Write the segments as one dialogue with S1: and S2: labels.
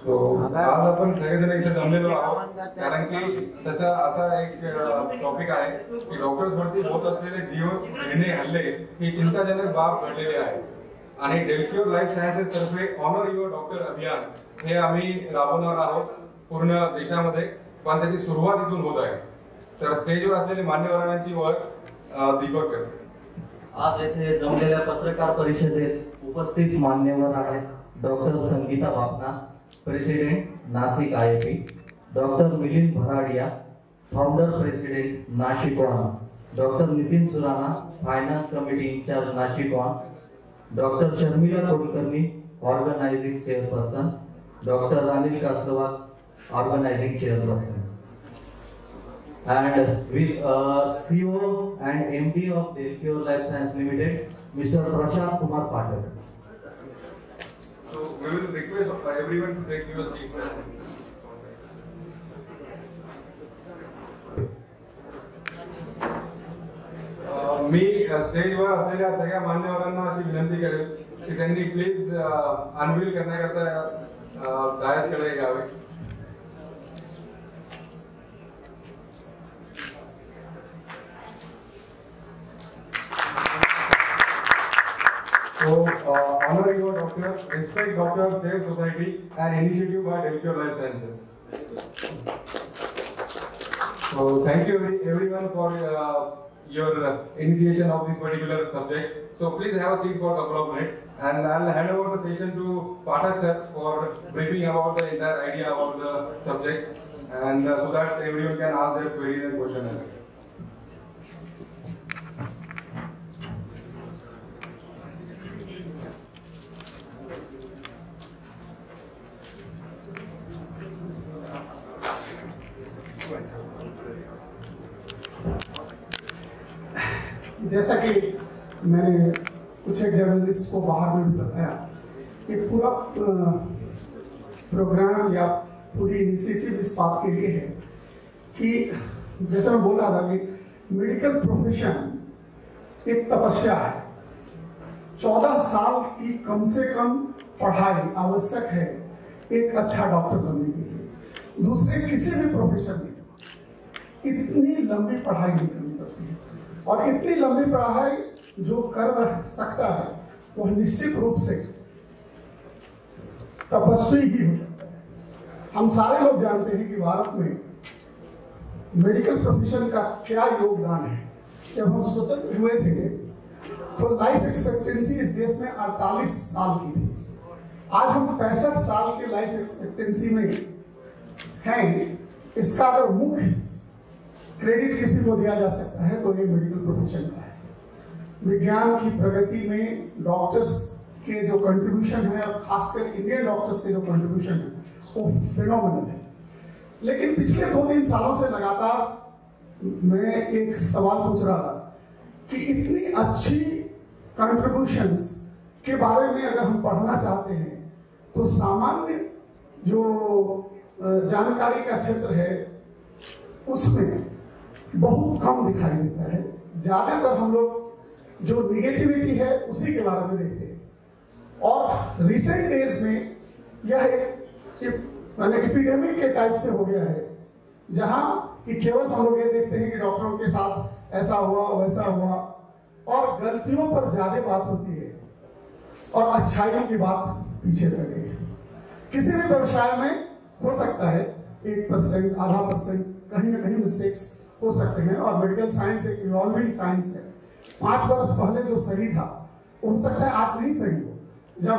S1: आज आपण सगळेजण इथे जमलेलो आहोत कारण की त्याचा असा एक टॉपिक आहे की डॉक्टर्स वरती होत असलेले जीवघेणे हल्ले ही चिंताजनक बाब घडलेली आहे आणि डेल्क्युअर लाईफ सायन्सेस तर्फे ऑनर युअर डॉक्टर अभियान हे आम्ही राबवणार आहोत पूर्ण देशामध्ये, पण त्याची सुरुवात इथून होत आहे. तर स्टेजवर असलेले मान्यवरांची ओळख दीपक कर.
S2: आज येथे जमलेल्या पत्रकार परिषदेत उपस्थित मान्यवर आहेत doctor Sangita Bapna, president Nashik IP, doctor Milind Bharadia, founder president Nashik one, doctor Nitin Surana, finance committee incharge Nashik one, doctor Sharmila Kulkarni, organising chairperson, doctor Anil Kaswal, organising chairperson, and with CEO and MD of Delcure Life Science Limited, Mr. Prashant Kumar Pathak.
S1: So we will request everyone to take your seats. मी स्टेजवर असलेल्या सगळ्या मान्यवरांना अशी विनंती करेल की त्यांनी please unveil करण्याकरता डायसकडे यावे. So, honor your doctor, respect doctors, save society, and initiative by Delcure Life Sciences. So, thank you everyone for your initiation of this particular subject. So, please have a seat for a couple of minutes, and I'll hand over the session to Pathak sir for briefing about the entire idea about the subject, and so that everyone can ask their queries and questions.
S3: जैसा कि मैंने कुछ एक journalist को बाहर में भी बताया कि पूरा प्रोग्राम या पूरी इनिशिएटिव इस बात के लिए है कि जैसा मैं बोल रहा था कि मेडिकल प्रोफेशन एक तपस्या है. 14 साल की कम से कम पढ़ाई आवश्यक है एक अच्छा डॉक्टर बनने के लिए. दूसरे किसी भी प्रोफेशन में इतनी लंबी पढ़ाई नहीं करनी पड़ती है, और इतनी लंबी पढ़ाई जो कर सकता है वह निश्चित रूप से तपस्वी ही हो सकता है. हम सारे लोग जानते हैं कि भारत में मेडिकल प्रोफेशन का क्या योगदान है. जब हम स्वतंत्र हुए थे तो लाइफ एक्सपेक्टेंसी इस देश में 48 साल की थी. आज हम 65 साल की लाइफ एक्सपेक्टेंसी में हैं. इसका अगर मुख्य क्रेडिट किसी को दिया जा सकता है तो ये मेडिकल प्रोफेशन का है. विज्ञान की प्रगति में डॉक्टर्स के जो कंट्रीब्यूशन है, और खासकर इंडियन डॉक्टर्स के जो कंट्रीब्यूशन है वो फिनोमिनल है. लेकिन पिछले 2-3 सालों से लगातार मैं एक सवाल पूछ रहा था कि इतनी अच्छी कंट्रीब्यूशंस के बारे में अगर हम पढ़ना चाहते हैं तो सामान्य जो जानकारी का क्षेत्र है उसमें बहुत कम दिखाई देता है. ज्यादातर हम लोग जो निगेटिविटी है उसी के बारे में देखते हैं. और रिसेंट डेज में यह एपिडेमिक के टाइप से हो गया है, जहां कि केवल हम लोग ये देखते हैं कि डॉक्टरों के साथ ऐसा हुआ वैसा हुआ, और गलतियों पर ज्यादा बात होती है और अच्छाइयों की बात पीछे रह गई है. किसी भी व्यवसाय में हो सकता है 1%, आधा % कहीं ना कहीं मिस्टेक्स हो सकते हैं, और मेडिकल साइंस एक इवॉल्विंग साइंस है. 5 वर्ष पहले जो सही था हो सकता है आज नहीं सही हो. जब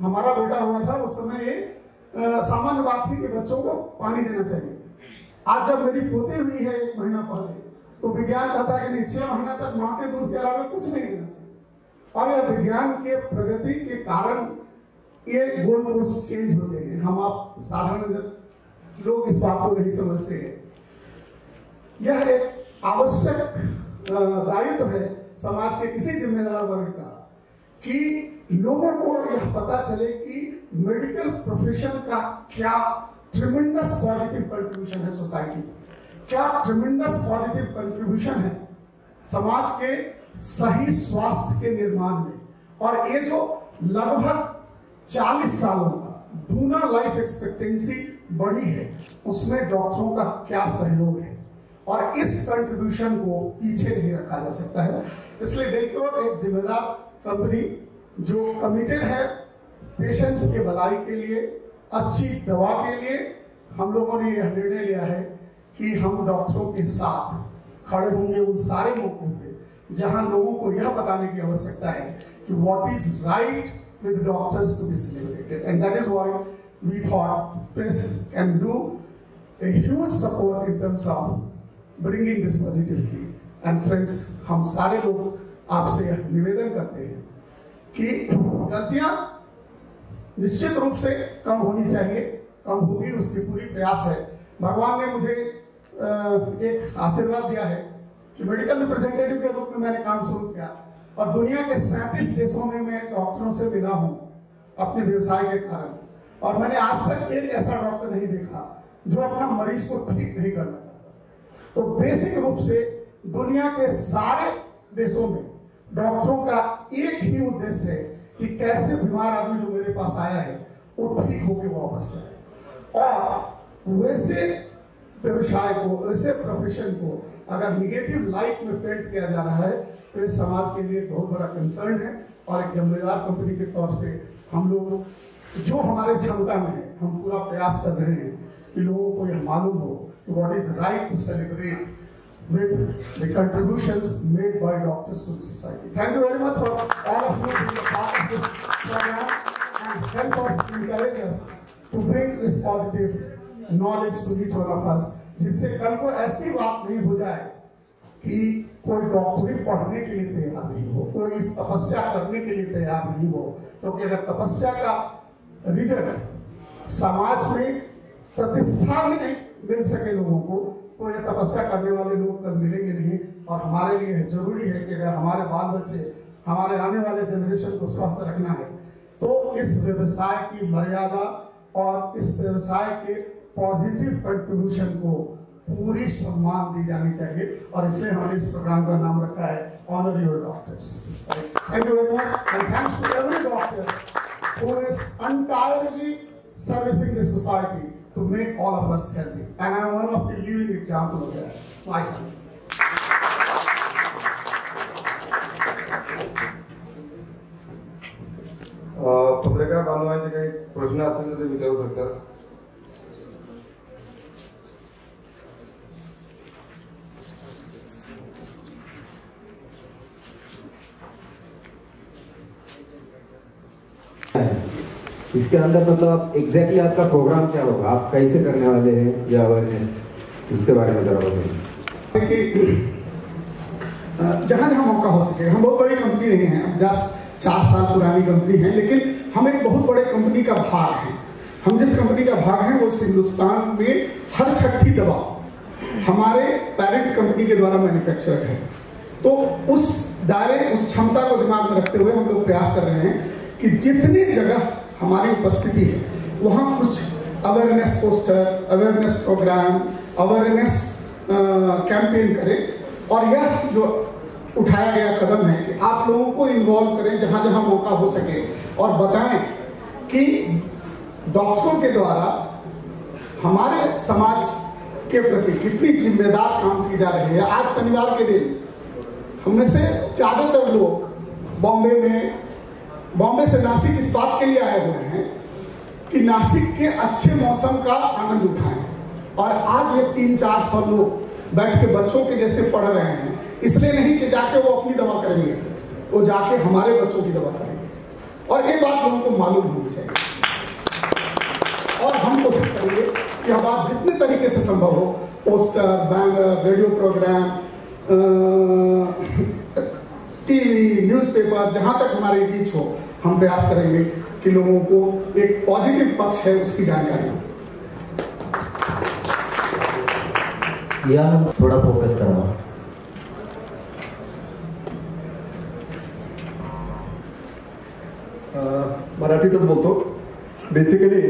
S3: हमारा बेटा हुआ था उस समय ये सामान्य बात थी कि बच्चों को पानी देना चाहिए. आज जब मेरी पोती हुई है 1 महीना पहले तो विज्ञान कहता है कि नहीं, 6 महीना तक माँ के दूध के अलावा कुछ नहीं देना चाहिए. और यह विज्ञान के प्रगति के कारण ये गोल पोस्ट चेंज होते हैं. हम आप साधारण लोग इस बात को नहीं समझते हैं. यह एक आवश्यक दायित्व है समाज के किसी जिम्मेदार वर्ग का कि लोगों को यह पता चले कि मेडिकल प्रोफेशन का क्या ट्रिमेंडस पॉजिटिव कंट्रीब्यूशन है सोसाइटी, क्या ट्रिमेंडस पॉजिटिव कंट्रीब्यूशन है समाज के सही स्वास्थ्य के निर्माण में. और ये जो लगभग 40 सालों का दूना लाइफ एक्सपेक्टेंसी बढ़ी है, उसमें डॉक्टरों का क्या सहयोग है, और इस कंट्रीब्यूशन को पीछे नहीं रखा जा सकता है। इसलिए डेल्क्योर एक जिम्मेदार कंपनी जो कमिटेड है पेशेंट्स के भलाई के लिए, अच्छी दवा के लिए। हम लोगों ने यह निर्णय लिया है कि हम डॉक्टरों के साथ खड़े होंगे उन सारे मौकों पे जहां लोगों को यह बताने की आवश्यकता है कि what is right with doctors to be celebrated, and that is why we thought press can do a huge support in terms of bringing this positivity. And friends, हम सारे लोग आपसे यह निवेदन करते हैं कि गलतियां निश्चित रूप से कम होनी चाहिए, कम होगी उसकी पूरी प्रयास है। भगवान ने मुझे एक आशीर्वाद दिया है कि मेडिकल रिप्रेजेंटेटिव के रूप में मैंने काम शुरू किया और दुनिया के 37 देशों में मैं डॉक्टरों से मिला हूं अपने व्यवसाय के कारण, और मैंने आज तक एक ऐसा डॉक्टर नहीं देखा जो अपना मरीज को ठीक नहीं करना चाहता। तो बेसिक रूप से दुनिया के सारे देशों में डॉक्टरों का एक ही उद्देश्य है कि कैसे बीमार आदमी जो मेरे पास आया है वो ठीक होकर वापस जाए। और वैसे व्यवसाय को, वैसे प्रोफेशन को अगर निगेटिव लाइट में पेंट किया जा रहा है तो ये समाज के लिए बहुत बड़ा कंसर्न है। और एक जिम्मेदार कंपनी के तौर से हम लोग जो हमारे क्षमता में है हम पूरा प्रयास कर रहे हैं कि लोगों को यह मालूम हो कि what is right to celebrate with the contributions made by doctors to the society. Thank you very much for all of you being a part of this program and help us, encourage us to bring this positive knowledge to each one of us, जिससे कल को ऐसी बात नहीं हो जाए कि कोई डॉक्टरी पढ़ने के लिए तैयार नहीं हो, कोई इस तपस्या करने के लिए तैयार नहीं हो। क्योंकि अगर तपस्या का रिजल्ट समाज में प्रतिष्ठा भी नहीं मिल सके लोगों को, तो ये तपस्या करने वाले लोग कल मिलेंगे नहीं। और हमारे लिए जरूरी है कि अगर हमारे बाल बच्चे, हमारे आने वाले जनरेशन को स्वस्थ रखना है तो इस व्यवसाय की मर्यादा और इस व्यवसाय के पॉजिटिव कंट्रीब्यूशन को पूरी सम्मान दी जानी चाहिए। और इसलिए हमने इस प्रोग्राम का नाम रखा है honour your doctors. Thank you very much and thanks to every doctor who is entirely servicing the society to make all of us healthy. And I am one of the living examples of that myself.
S1: पत्रकार बांधवांचे काही प्रश्न असतील तर ते विचारू शकतात।
S4: इसके अंदर मतलब आप एग्जैक्टली आपका प्रोग्राम क्या होगा, आप कैसे करने वाले हैं या अवेयरनेस, इसके बारे में जरा बताइए।
S3: जहाँ जहाँ मौका हो सके, हम बहुत बड़ी कंपनी नहीं है, हम जस्ट 4 साल पुरानी कंपनी है, लेकिन हम एक बहुत बड़े कंपनी का भाग हैं। हम जिस कंपनी का भाग हैं वो हिंदुस्तान में हर 6ठी दवा हमारे पेरेंट कंपनी के द्वारा मैन्युफैक्चर्ड है। तो उस दायरे, उस क्षमता को दिमाग में रखते हुए हम लोग प्रयास कर रहे हैं कि जितने जगह हमारी उपस्थिति है वहाँ कुछ awareness poster, awareness program, awareness campaign करें। और यह जो उठाया गया कदम है कि आप लोगों को इन्वॉल्व करें जहाँ जहाँ मौका हो सके और बताएं कि डॉक्टरों के द्वारा हमारे समाज के प्रति कितनी जिम्मेदार काम की जा रही है। आज शनिवार के दिन हम में से ज़्यादातर लोग बॉम्बे से नासिक इस बात के लिए आए हुए हैं कि नासिक के अच्छे मौसम का आनंद उठाएं। और आज ये 300-400 लोग बैठ के बच्चों के जैसे पढ़ रहे हैं, इसलिए नहीं कि जाके वो अपनी दवा करेंगे, वो जाके हमारे बच्चों की दवा करेंगे। और ये बात लोगों को मालूम होनी चाहिए। और हम कोशिश करेंगे कि यह बात जितने तरीके से संभव हो, poster, banner, radio program, TV, newspaper, जहां तक हमारी रीच हो, हम प्रयास करेंगे कि लोगों को एक पॉजिटिव पक्ष है उसकी जानकारी हो।
S2: थोड़ा फोकस करना।
S5: मराठीतच बोलतो। बेसिकली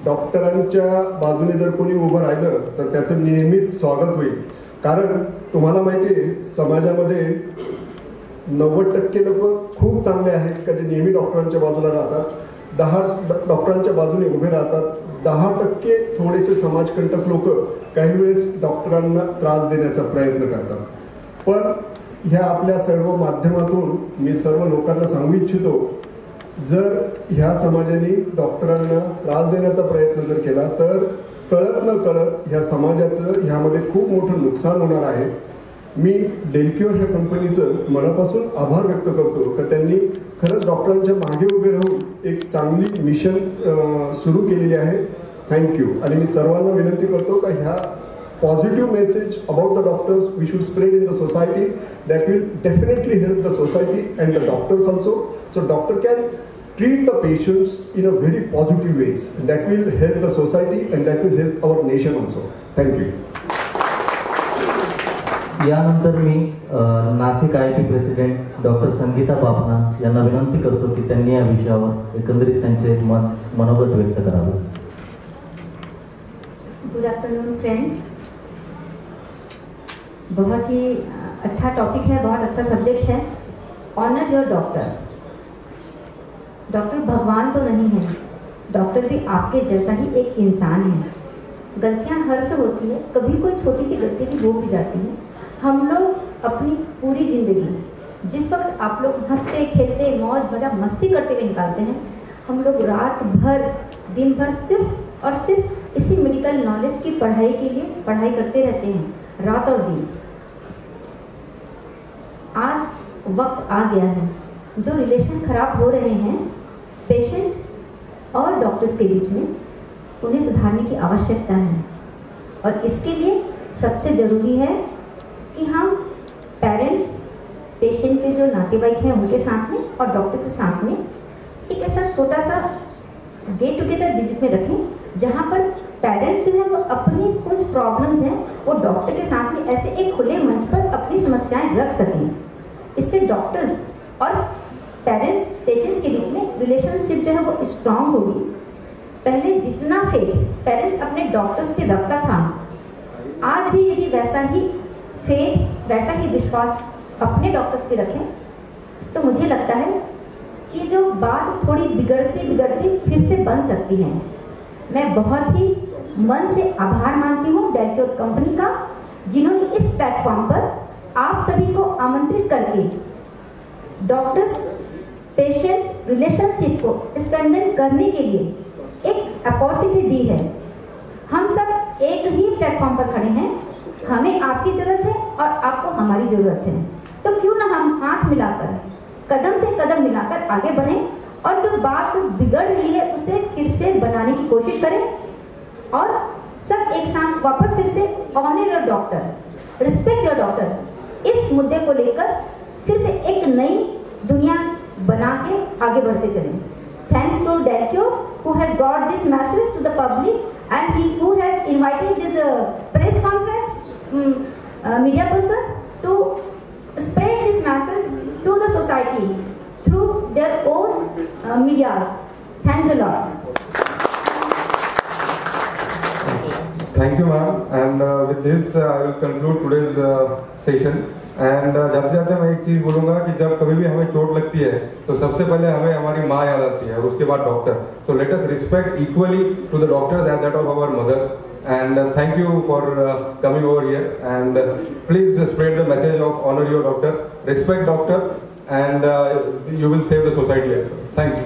S5: डॉक्टरांच्या बाजूने जर कोणी उभं राहिलं तर त्याचं नेहमीच स्वागत होईल। कारण तुम्हाला माहिती आहे समाजामध्ये 90% लोक खूप चांगले आहेत का जे नेहमी डॉक्टरांच्या बाजूला राहतात। डॉक्टरांच्या बाजूने उभे राहतात, 10% थोडेसे समाजकंटक लोक काही वेळेस डॉक्टरांना त्रास देण्याचा प्रयत्न करतात. पण ह्या आपल्या सर्व माध्यमातून मी सर्व लोकांना सांगू इच्छितो, जर ह्या समाजाने डॉक्टरांना त्रास देण्याचा प्रयत्न जर केला तर कळत न कळत ह्या समाजाचं ह्यामध्ये खूप मोठं नुकसान होणार आहे. मी डेलक्युअर ह्या कंपनीचं मनापासून आभार व्यक्त करतो की त्यांनी खरंच डॉक्टरांच्या मागे उभे राहून एक चांगली मिशन सुरू केलेली आहे. थँक्यू. आणि मी सर्वांना विनंती करतो की ह्या positive message about the doctors we should spread in the society. That will definitely help the society and the doctors also. So doctor can treat the patients in a very positive ways. That will help the society and that will help our nation also. Thank you.
S2: यानंतर मी Nashik IIT president doctor Sangita Bapna यांना विनंती करतो की त्यांनी या विषयावर एकंदरीत त्यांचे मनोगत व्यक्त करावे.
S6: Good afternoon friends. बहुत ही अच्छा टॉपिक है, बहुत अच्छा सब्जेक्ट है. Honour your doctor. डॉक्टर भगवान तो नहीं है, डॉक्टर भी आपके जैसा ही एक इंसान है. गलतियां हर से होती है, कभी कोई छोटी सी गलती भी हो भी जाती है. हम लोग अपनी पूरी ज़िंदगी जिस वक्त आप लोग हंसते खेलते मौज मजा मस्ती करते हुए निकालते हैं, हम लोग रात भर दिन भर सिर्फ और सिर्फ इसी मेडिकल नॉलेज की पढ़ाई के लिए पढ़ाई करते रहते हैं, रात और दिन. आज वक्त आ गया है, जो रिलेशन खराब हो रहे हैं पेशेंट और डॉक्टर्स के बीच में, उन्हें सुधारने की आवश्यकता है. और इसके लिए सबसे ज़रूरी है कि हम पेरेंट्स, पेशेंट के जो नातेवाईक हैं उनके साथ में और डॉक्टर के साथ में एक ऐसा छोटा सा गेट टुगेदर विजिट में रखें, जहाँ पर पेरेंट्स जो है वो अपनी कुछ प्रॉब्लम्स हैं वो डॉक्टर के साथ में ऐसे एक खुले मंच पर अपनी समस्याएं रख सकें. इससे डॉक्टर्स और पेरेंट्स पेशेंट्स के बीच में रिलेशनशिप जो है वो स्ट्रांग होगी. पहले जितना फेथ पेरेंट्स अपने डॉक्टर्स पे रखता था, आज भी यदि वैसा ही फेथ वैसा ही विश्वास अपने डॉक्टर्स पे रखें तो मुझे लगता है कि जो बात थोड़ी बिगड़ती बिगड़ती फिर से बन सकती है. मैं बहुत ही मन से आभार मानती हूँ डेलक्योर कंपनी का, जिन्होंने इस प्लेटफॉर्म पर आप सभी को आमंत्रित करके डॉक्टर्स पेशेंट्स रिलेशनशिप को स्ट्रेंथन करने के लिए एक अपॉर्चुनिटी दी है. हम सब एक ही प्लेटफॉर्म पर खड़े हैं, हमें आपकी ज़रूरत है और आपको हमारी ज़रूरत है. तो क्यों ना हम हाथ मिलाकर कदम से कदम मिलाकर आगे बढ़ें और जो बात बिगड़ रही है उसे फिर से बनाने की कोशिश करें और सब एक साथ वापस फिर से honour your doctor, respect your doctor, इस मुद्दे को लेकर फिर से एक नई दुनिया बना के आगे बढ़ते चलें. Thanks to Delcure who has brought this message to the public and who has invited this press conference media persons to spread this message to the society through their own medias. Thanks a lot.
S1: Thank you, ma'am. And with this, I will conclude today's session. And जाते जाते मैं एक चीज़ बोलूँगा कि जब कभी भी हमें चोट लगती है तो सबसे पहले हमें हमारी माँ याद आती है और उसके बाद doctor. So let us respect equally to the doctors as that of our mothers. And thank you for coming over here and please spread the message of honour your doctor, respect doctor and you will save the society. Thank you.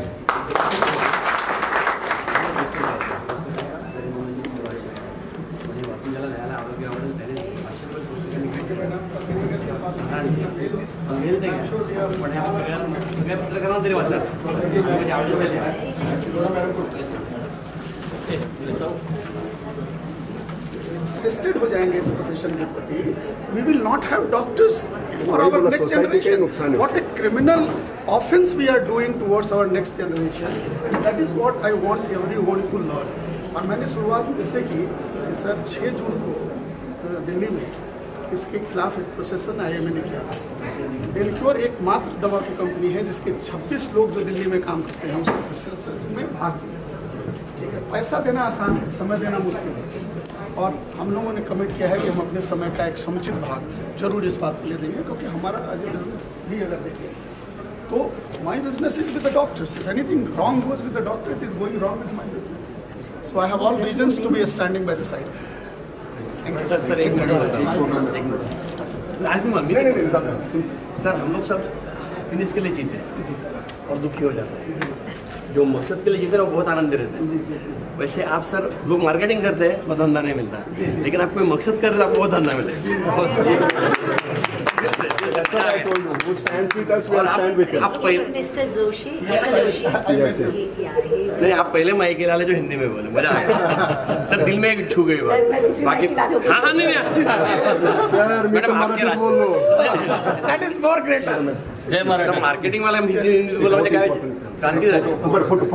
S3: Interested हो जाएंगे इस profession के प्रति. We will not have doctors for our next generation. What a criminal offence we are doing towards our next generation, and that is what I want everyone to learn. और मैंने शुरुआत जैसे की सर 6 जून को दिल्ली में इसके खिलाफ एक प्रोसेसन IIMA ने किया था. डेलक्योर एकमात्र दवा की कंपनी है जिसके 26 लोग जो दिल्ली में काम करते हैं उसको प्रोसेसन में भाग दिया. ठीक है, पैसा देना आसान है, समय देना मुश्किल है. और हम लोगों ने कमिट किया है कि हम अपने समय का एक समुचित भाग जरूर इस बात के लिए देंगे, क्योंकि हमारा आज बिजनेस भी अगर देखें तो my business is with the doctors. If anything wrong goes with the doctor, it is going wrong with my business. So I have all reasons to be standing by the side of him. Thank you.
S7: Sir एक minute sir, हम लोग सब finish के लिए जीते हैं और दुखी हो जाते हैं। जो मकसद के लिए जीते हैं वो बहुत आनंद रहते हैं। वैसे आप सर लोग मार्केटिंग करते हैं, वो धंधा नहीं मिलता, लेकिन आप कोई मकसद कर रहे हैं, आपको वो धंधा मिले। आप पहले
S6: मिस्टर जोशी
S7: नहीं, आप पहले माइक ला ले जो हिंदी में बोले, मजा आया सर, दिल में छू गई बात। बाकी हाँ हाँ नहीं मैडम आपके
S3: That is more greater.
S7: जय महाराज। मार्केटिंग वाला हिंदी बोला म्हणजे काय क्रांती झाली।
S5: फोटो